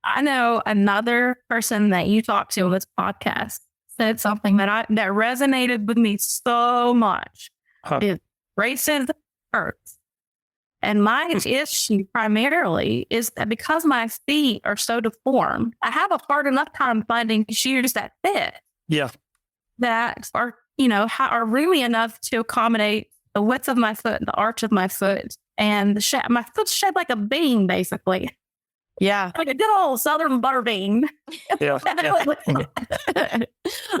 [SPEAKER 1] I know another person that you talked to on this podcast said something that resonated with me so much.
[SPEAKER 3] Huh.
[SPEAKER 1] Is braces hurts. And my issue primarily is that because my feet are so deformed, I have a hard enough time finding shoes that fit.
[SPEAKER 3] Yeah.
[SPEAKER 1] That are, are roomy enough to accommodate the width of my foot, the arch of my foot, and my foot's shaped like a bean, basically.
[SPEAKER 2] Yeah.
[SPEAKER 1] Like a good old Southern butter bean.
[SPEAKER 3] Yeah.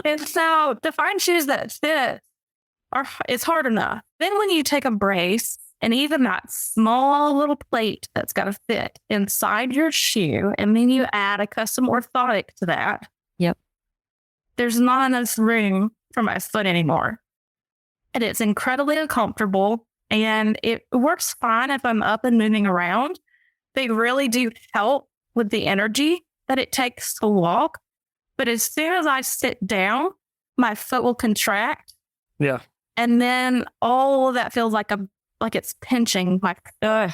[SPEAKER 1] And so to find shoes that fit, it's hard enough. Then when you take a brace and even that small little plate that's got to fit inside your shoe, and then you add a custom orthotic to that.
[SPEAKER 2] Yep.
[SPEAKER 1] There's not enough room for my foot anymore. And it's incredibly uncomfortable, and it works fine if I'm up and moving around. They really do help with the energy that it takes to walk. But as soon as I sit down, my foot will contract.
[SPEAKER 3] Yeah.
[SPEAKER 1] And then all of that feels like it's pinching my foot.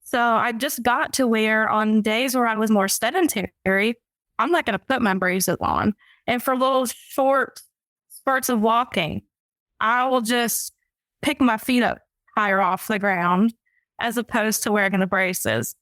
[SPEAKER 1] So I just got to where on days where I was more sedentary, I'm not going to put my braces on. And for little short spurts of walking, I will just pick my feet up higher off the ground as opposed to wearing the braces.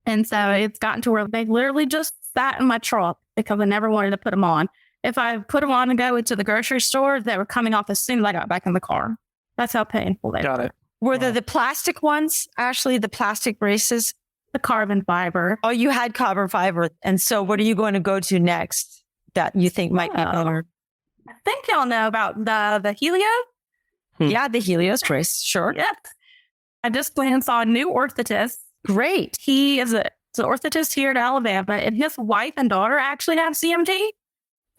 [SPEAKER 1] And so it's gotten to where they literally just sat in my truck because I never wanted to put them on. If I put them on and go into the grocery store, they were coming off as soon as I got back in the car. That's how painful they
[SPEAKER 3] Got
[SPEAKER 1] were.
[SPEAKER 3] it.
[SPEAKER 2] Were there the plastic ones, Ashley, the plastic braces?
[SPEAKER 1] The carbon fiber.
[SPEAKER 2] Oh, you had carbon fiber. And so what are you going to go to next that you think might be better?
[SPEAKER 1] I think y'all know about the Helio.
[SPEAKER 2] Yeah, the Helios brace. Sure.
[SPEAKER 1] Yes. I just went and saw a new orthotist.
[SPEAKER 2] Great.
[SPEAKER 1] He is an orthotist here in Alabama, and his wife and daughter actually have CMT.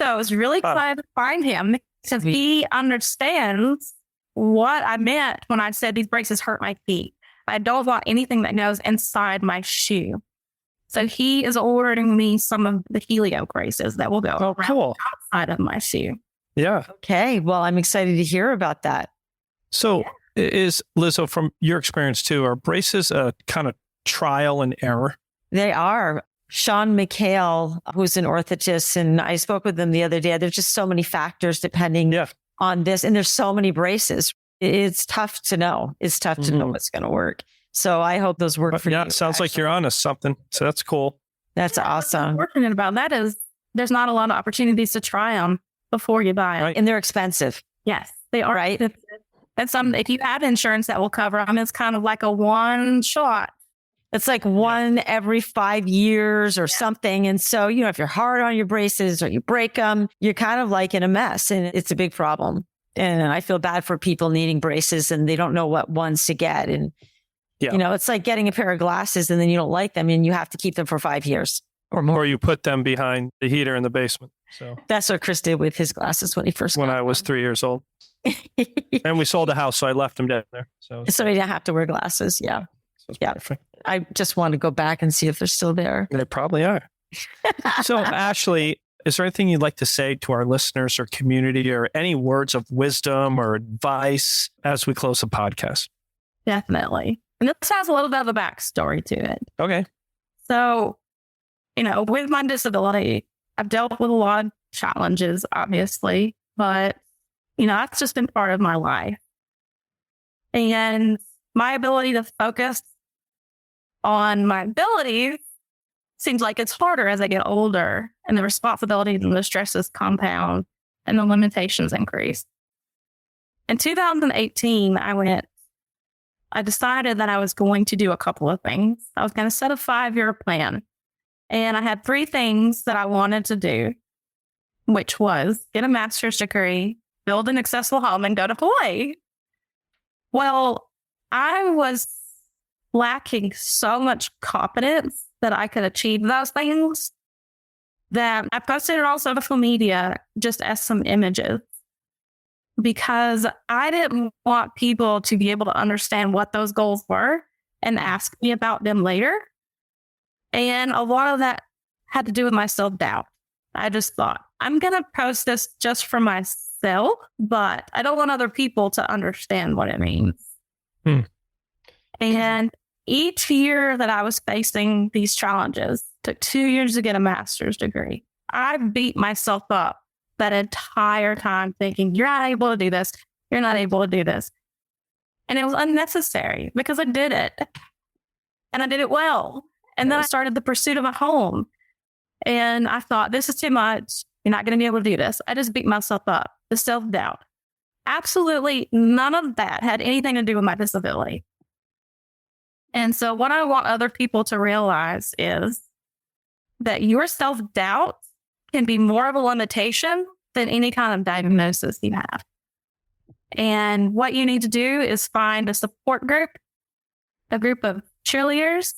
[SPEAKER 1] So I was really excited to find him because he understands what I meant when I said these braces hurt my feet. I don't want anything that goes inside my shoe. So he is ordering me some of the Helio braces that will go around outside of my shoe.
[SPEAKER 3] Yeah.
[SPEAKER 2] Okay. Well, I'm excited to hear about that.
[SPEAKER 3] So is Lizzo, from your experience too, are braces a kind of trial and error?
[SPEAKER 2] They are. Sean McHale, who's an orthotist, and I spoke with him the other day. There's just so many factors depending on this. And there's so many braces. It's tough to know. It's tough to know what's going to work. So I hope those work for you.
[SPEAKER 3] Yeah, it sounds like you're onto something. So that's cool.
[SPEAKER 2] That's awesome.
[SPEAKER 1] What's fortunate about that is there's not a lot of opportunities to try them before you buy them.
[SPEAKER 3] Right.
[SPEAKER 2] And they're expensive.
[SPEAKER 1] Yes, they are.
[SPEAKER 2] Right.
[SPEAKER 1] And if you have insurance that will cover them, it's kind of like a one shot.
[SPEAKER 2] It's like one every 5 years or something. And so, if you're hard on your braces or you break them, you're kind of like in a mess, and it's a big problem. And I feel bad for people needing braces and they don't know what ones to get. And
[SPEAKER 3] Yeah.
[SPEAKER 2] You know, it's like getting a pair of glasses and then you don't like them and you have to keep them for 5 years or more.
[SPEAKER 3] Or you put them behind the heater in the basement. So
[SPEAKER 2] That's what Chris did with his glasses when he first
[SPEAKER 3] when
[SPEAKER 2] got
[SPEAKER 3] I was 3 years old. And we sold a house, so I left them down there. So
[SPEAKER 2] So he didn't have to wear glasses. Yeah.
[SPEAKER 3] it's
[SPEAKER 2] Yeah.
[SPEAKER 3] perfect.
[SPEAKER 2] I just want to go back and see if they're still there.
[SPEAKER 3] They probably are. So, Ashley, is there anything you'd like to say to our listeners or community, or any words of wisdom or advice as we close the podcast?
[SPEAKER 1] Definitely. And this has a little bit of a backstory to it.
[SPEAKER 3] Okay.
[SPEAKER 1] So, you know, with my disability, I've dealt with a lot of challenges, obviously, but, you know, that's just been part of my life. And my ability to focus on my abilities seems like it's harder as I get older, and the responsibilities and the stresses compound and the limitations increase. In 2018, I decided that I was going to do a couple of things. I was going to set a 5-year plan, and I had 3 things that I wanted to do, which was get a master's degree, build an accessible home, and go to Hawaii. Well, I was lacking so much confidence that I could achieve those things that I posted it on social media just as some images, because I didn't want people to be able to understand what those goals were and ask me about them later. And a lot of that had to do with my self-doubt. I just thought, I'm going to post this just for myself, but I don't want other people to understand what it means. And each year that I was facing these challenges, took 2 years to get a master's degree. I beat myself up that entire time thinking, you're not able to do this. You're not able to do this. And it was unnecessary because I did it. And I did it well. And then I started the pursuit of a home. And I thought, this is too much. You're not going to be able to do this. I just beat myself up. The self-doubt. Absolutely none of that had anything to do with my disability. And so what I want other people to realize is that your self-doubt can be more of a limitation than any kind of diagnosis you have. And what you need to do is find a support group, a group of cheerleaders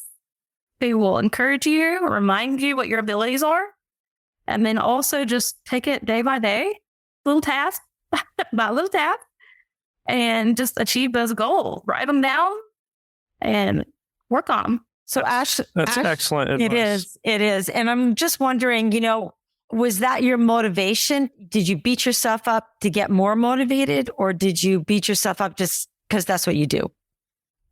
[SPEAKER 1] who will encourage you, remind you what your abilities are, and then also just take it day by day, little task by little task, and just achieve those goals. Write them down and work on them.
[SPEAKER 2] So
[SPEAKER 3] that's excellent advice.
[SPEAKER 2] It is. And I'm just wondering, you know, was that your motivation? Did you beat yourself up to get more motivated, or did you beat yourself up just because that's what you do?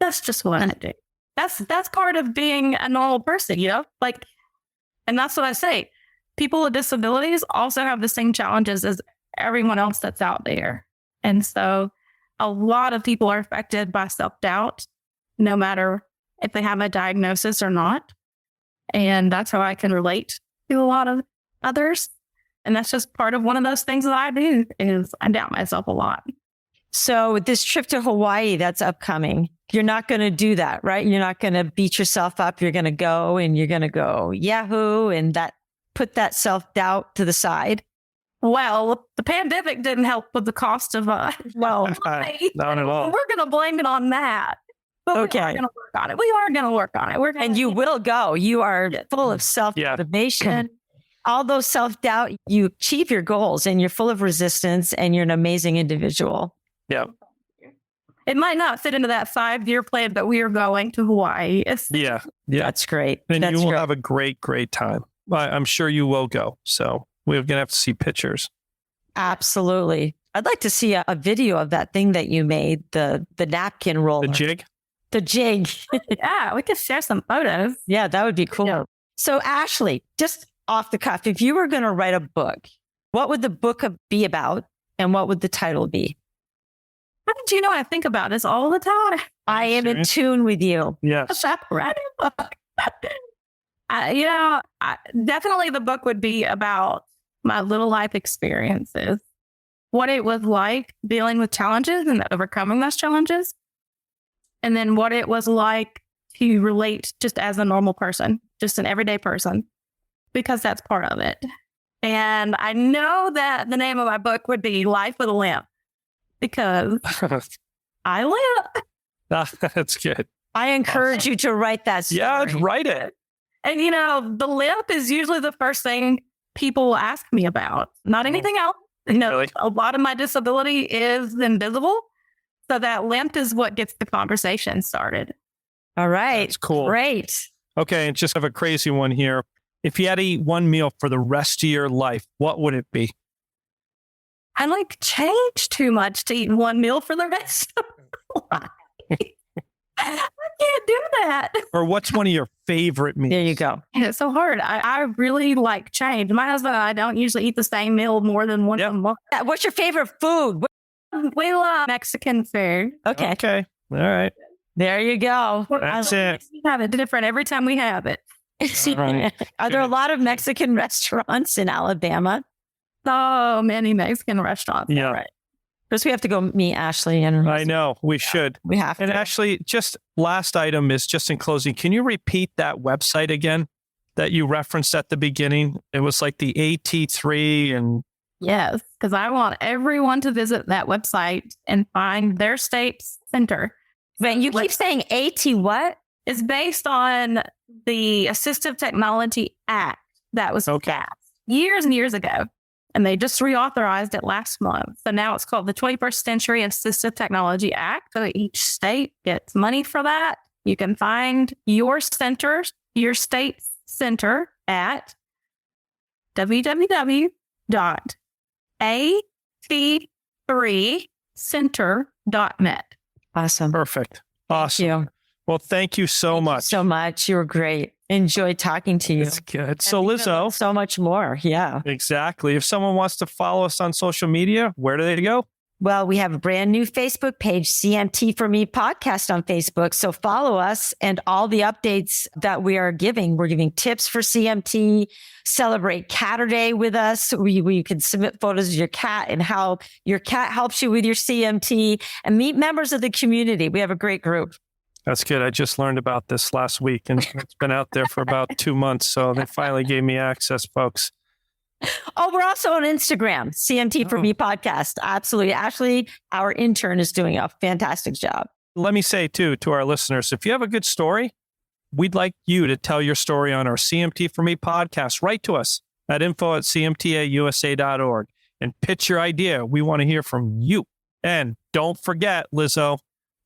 [SPEAKER 1] That's just what I do. That's part of being a normal person, you know, like, and that's what I say. People with disabilities also have the same challenges as everyone else that's out there. And so a lot of people are affected by self-doubt, no matter if they have a diagnosis or not. And that's how I can relate to a lot of others. And that's just part of one of those things that I do, is I doubt myself a lot.
[SPEAKER 2] So this trip to Hawaii that's upcoming, you're not going to do that, right? You're not going to beat yourself up. You're going to go and you're going to go Yahoo and put that self-doubt to the side.
[SPEAKER 1] Well, the pandemic didn't help with the cost of,
[SPEAKER 3] not at all.
[SPEAKER 1] We're going to blame it on that. But
[SPEAKER 2] okay.
[SPEAKER 1] We are going to work on it. We are going to work on it.
[SPEAKER 2] And you will go. You are full of self-motivation. All those self-doubt, you achieve your goals and you're full of resistance and you're an amazing individual.
[SPEAKER 3] Yeah.
[SPEAKER 1] It might not fit into that 5-year plan, but we are going to Hawaii.
[SPEAKER 3] Yeah.
[SPEAKER 2] That's great.
[SPEAKER 3] And you will have a great, great time. I'm sure you will go. So we're going to have to see pictures.
[SPEAKER 2] Absolutely. I'd like to see a video of that thing that you made, the napkin roller.
[SPEAKER 3] The jig?
[SPEAKER 2] The jig.
[SPEAKER 1] Yeah, we could share some photos.
[SPEAKER 2] Yeah, that would be cool. Yeah. So Ashley, just off the cuff, if you were going to write a book, what would the book be about and what would the title be?
[SPEAKER 1] How did you know I think about this all the time?
[SPEAKER 2] I am in tune with you.
[SPEAKER 3] Yes.
[SPEAKER 1] Definitely the book would be about my little life experiences, what it was like dealing with challenges and overcoming those challenges, and then what it was like to relate just as a normal person, just an everyday person, because that's part of it. And I know that the name of my book would be Life with a Limp, because I limp.
[SPEAKER 3] That's good.
[SPEAKER 2] I encourage you to write that story.
[SPEAKER 3] Yeah, write it.
[SPEAKER 1] And, the limp is usually the first thing people ask me about, not anything else.
[SPEAKER 3] Really?
[SPEAKER 1] A lot of my disability is invisible. So that limp is what gets the conversation started.
[SPEAKER 2] All right.
[SPEAKER 3] That's cool.
[SPEAKER 2] Great.
[SPEAKER 3] Okay, and just have a crazy one here. If you had to eat one meal for the rest of your life, what would it be?
[SPEAKER 1] I change too much to eat one meal for the rest of my life. I can't do that.
[SPEAKER 3] Or what's one of your favorite meals?
[SPEAKER 2] There you go.
[SPEAKER 1] And it's so hard. I really like change. My husband and I don't usually eat the same meal more than once a month.
[SPEAKER 2] What's your favorite food?
[SPEAKER 1] We love Mexican food.
[SPEAKER 2] Okay.
[SPEAKER 3] All right.
[SPEAKER 2] There you go.
[SPEAKER 3] That's it.
[SPEAKER 1] We have it different every time we have it.
[SPEAKER 3] Right.
[SPEAKER 2] Are there a lot of Mexican restaurants in Alabama?
[SPEAKER 1] So many Mexican restaurants.
[SPEAKER 3] Yeah.
[SPEAKER 2] Right. First, we have to go meet Ashley. And
[SPEAKER 3] I know. We should.
[SPEAKER 2] We have to.
[SPEAKER 3] And Ashley, just last item is just in closing. Can you repeat that website again that you referenced at the beginning? It was like the AT3 and...
[SPEAKER 1] Yes, because I want everyone to visit that website and find their state's center.
[SPEAKER 2] But you keep saying AT what?
[SPEAKER 1] It's based on the Assistive Technology Act that was passed years and years ago. And they just reauthorized it last month. So now it's called the 21st Century Assistive Technology Act. So each state gets money for that. You can find your state's center at www.at3center.net.
[SPEAKER 2] Awesome.
[SPEAKER 3] Perfect. Awesome.
[SPEAKER 2] Thank you.
[SPEAKER 3] Well, thank you so much.
[SPEAKER 2] So much. You were great. Enjoyed talking to you.
[SPEAKER 3] It's good. So Lizzo.
[SPEAKER 2] So much more. Yeah.
[SPEAKER 3] Exactly. If someone wants to follow us on social media, where do they go?
[SPEAKER 2] Well, we have a brand new Facebook page, CMT for Me Podcast on Facebook. So follow us and all the updates that we are giving. We're giving tips for CMT, celebrate Catterday with us. We can submit photos of your cat and how your cat helps you with your CMT and meet members of the community. We have a great group.
[SPEAKER 3] That's good. I just learned about this last week and it's been out there for about 2 months. So they finally gave me access, folks.
[SPEAKER 2] Oh, we're also on Instagram, CMT for Me Podcast. Absolutely. Ashley, our intern, is doing a fantastic job.
[SPEAKER 3] Let me say, too, to our listeners, if you have a good story, we'd like you to tell your story on our CMT for Me podcast. Write to us at info@cmtausa.org and pitch your idea. We want to hear from you. And don't forget, Lizzo,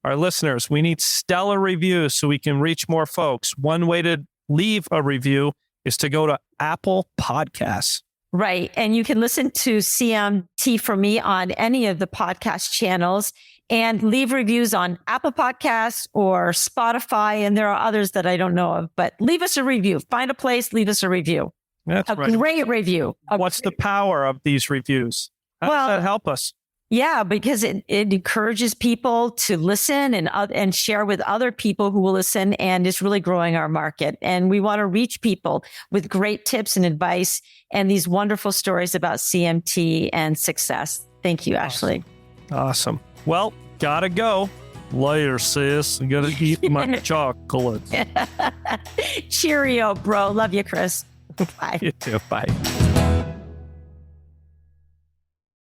[SPEAKER 3] our listeners, we need stellar reviews so we can reach more folks. One way to leave a review is to go to Apple Podcasts.
[SPEAKER 2] Right. And you can listen to CMT for Me on any of the podcast channels and leave reviews on Apple Podcasts or Spotify. And there are others that I don't know of, but leave us a review. Find a place, leave us a review.
[SPEAKER 3] That's right.
[SPEAKER 2] Great review.
[SPEAKER 3] What's the power of these reviews? How does that help us?
[SPEAKER 2] Yeah, because it encourages people to listen and share with other people who will listen, and it's really growing our market. And we want to reach people with great tips and advice and these wonderful stories about CMT and success. Thank you, Ashley.
[SPEAKER 3] Awesome. Well, gotta go. Later, sis. I gotta eat my chocolate.
[SPEAKER 2] Cheerio, bro. Love you, Chris. Bye.
[SPEAKER 3] You too. Bye.